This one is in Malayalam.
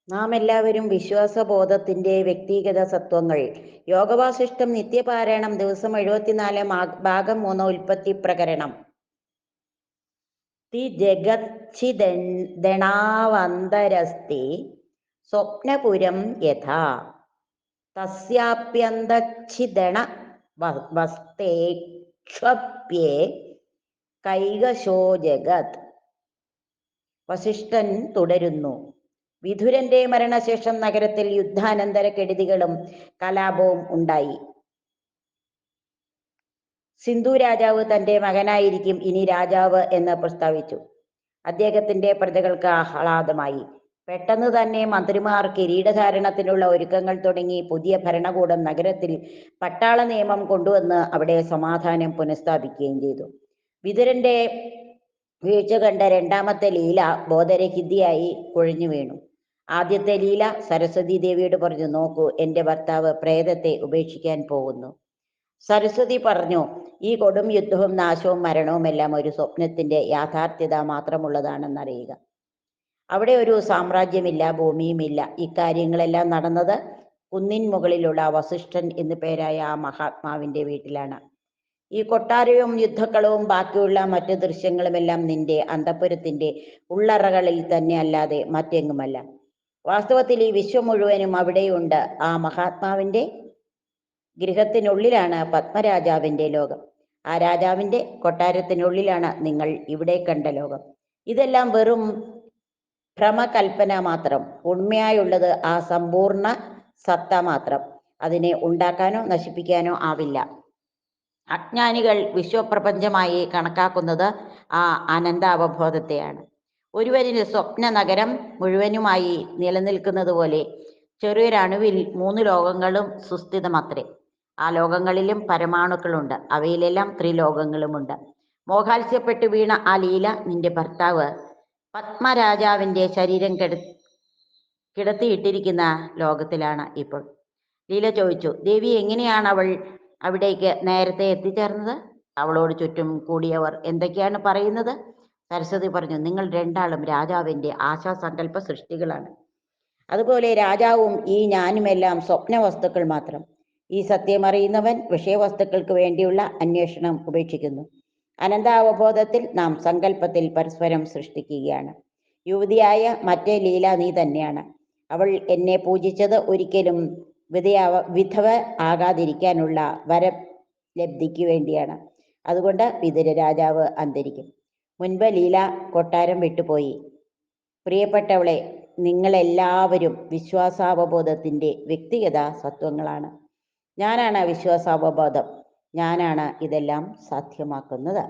നാം എല്ലാവരും വിശ്വാസബോധത്തിന്റെ വ്യക്തിഗത സത്വങ്ങൾ. യോഗവാസിഷ്ടം നിത്യപാരായണം ദിവസം 74 ഭാഗം 3 ഉൽപ്പത്തി പ്രകരണം. തി ജഗച്ചിദണാവന്തരസ്തി സ്വപ്നപുരം യഥാ തസ്യാപ്യന്തച്ഛിദണ വസ്തേക്ഷപ്യേ കൈകശോ ജഗത്. വസിഷ്ഠൻ തുടരുന്നു. വിതുരന്റെ മരണശേഷം നഗരത്തിൽ യുദ്ധാനന്തര കെടുതികളും കലാപവും ഉണ്ടായി. സിന്ധു രാജാവ് തന്റെ മകനായിരിക്കും ഇനി രാജാവ് എന്ന് പ്രസ്താവിച്ചു. അദ്ദേഹത്തിന്റെ പ്രജകൾക്ക് ആഹ്ലാദമായി. പെട്ടെന്ന് തന്നെ മന്ത്രിമാർ കിരീടധാരണത്തിനുള്ള ഒരുക്കങ്ങൾ തുടങ്ങി. പുതിയ ഭരണകൂടം നഗരത്തിൽ പട്ടാള നിയമം കൊണ്ടുവന്ന് അവിടെ സമാധാനം പുനഃസ്ഥാപിക്കുകയും ചെയ്തു. വിതുരന്റെ വീഴ്ച കണ്ട രണ്ടാമത്തെ ലീല ബോധരഹിതയായി കുഴഞ്ഞു വീണു. ആദ്യത്തെ ലീല സരസ്വതി ദേവിയോട് പറഞ്ഞു, നോക്കൂ, എന്റെ ഭർത്താവ് പ്രേതത്തെ ഉപേക്ഷിക്കാൻ പോകുന്നു. സരസ്വതി പറഞ്ഞു, ഈ കൊടും യുദ്ധവും നാശവും മരണവും എല്ലാം ഒരു സ്വപ്നത്തിന്റെ യാഥാർത്ഥ്യത മാത്രമുള്ളതാണെന്നറിയുക. അവിടെ ഒരു സാമ്രാജ്യമില്ല, ഭൂമിയുമില്ല. ഇക്കാര്യങ്ങളെല്ലാം നടന്നത് കുന്നിൻ മുകളിലുള്ള വസിഷ്ഠൻ എന്നു പേരായ ആ മഹാത്മാവിന്റെ വീട്ടിലാണ്. ഈ കൊട്ടാരവും യുദ്ധക്കളവും ബാക്കിയുള്ള മറ്റു ദൃശ്യങ്ങളുമെല്ലാം നിന്റെ അന്തഃപുരത്തിന്റെ ഉള്ളറകളിൽ തന്നെ അല്ലാതെ മറ്റെങ്ങുമല്ല. വാസ്തവത്തിൽ ഈ വിശ്വം മുഴുവനും അവിടെയുണ്ട്. ആ മഹാത്മാവിന്റെ ഗൃഹത്തിനുള്ളിലാണ് പത്മരാജാവിന്റെ ലോകം. ആ രാജാവിന്റെ കൊട്ടാരത്തിനുള്ളിലാണ് നിങ്ങൾ ഇവിടെ കണ്ട ലോകം. ഇതെല്ലാം വെറും ഭ്രമകൽപ്പന മാത്രം. ഉണ്മയായുള്ളത് ആ സമ്പൂർണ്ണ സത്ത മാത്രം. അതിനെ ഉണ്ടാക്കാനോ നശിപ്പിക്കാനോ ആവില്ല. അജ്ഞാനികൾ വിശ്വപ്രപഞ്ചമായി കണക്കാക്കുന്നത് ആ അനന്താവബോധത്തെയാണ്. ഒരുവരിന് സ്വപ്ന നഗരം മുഴുവനുമായി നിലനിൽക്കുന്നത് പോലെ ചെറിയൊരണുവിൽ 3 ലോകങ്ങളും സുസ്ഥിതമത്രേ. ആ ലോകങ്ങളിലും പരമാണുക്കളുണ്ട്. അവയിലെല്ലാം ത്രിലോകങ്ങളുമുണ്ട്. മോഹാത്സ്യപ്പെട്ടു വീണ ആ ലീല നിന്റെ ഭർത്താവ് പത്മരാജാവിന്റെ ശരീരം കിടത്തിയിട്ടിരിക്കുന്ന ലോകത്തിലാണ് ഇപ്പോൾ. ലീല ചോദിച്ചു, ദേവി, എങ്ങനെയാണ് അവൾ അവിടേക്ക് നേരത്തെ എത്തിച്ചേർന്നത്? അവളോട് ചുറ്റും കൂടിയവർ എന്തൊക്കെയാണ് പറയുന്നത്? സരസ്വതി പറഞ്ഞു, നിങ്ങൾ രണ്ടാളും രാജാവിന്റെ ആശാസങ്കല്പ സൃഷ്ടികളാണ്. അതുപോലെ രാജാവും ഈ ഞാനുമെല്ലാം സ്വപ്ന വസ്തുക്കൾ മാത്രം. ഈ സത്യം അറിയുന്നവൻ വിഷയവസ്തുക്കൾക്ക് വേണ്ടിയുള്ള അന്വേഷണം ഉപേക്ഷിക്കുന്നു. അനന്താവബോധത്തിൽ നാം സങ്കല്പത്തിൽ പരസ്പരം സൃഷ്ടിക്കുകയാണ്. യുവതിയായ മറ്റേ ലീല നീ തന്നെയാണ്. അവൾ എന്നെ പൂജിച്ചത് ഒരിക്കലും വിധവ ആകാതിരിക്കാനുള്ള വരലബ്ധിക്ക് വേണ്ടിയാണ്. അതുകൊണ്ട് വിതുര രാജാവ് അന്തരിക്കും മുൻപ് ലീല കൊട്ടാരം വിട്ടുപോയി. പ്രിയപ്പെട്ടവളെ, നിങ്ങളെല്ലാവരും വിശ്വാസാവബോധത്തിന്റെ വ്യക്തിഗത സത്വങ്ങളാണ്. ഞാനാണ് വിശ്വാസാവബോധം. ഞാനാണ് ഇതെല്ലാം സാധ്യമാക്കുന്നത്.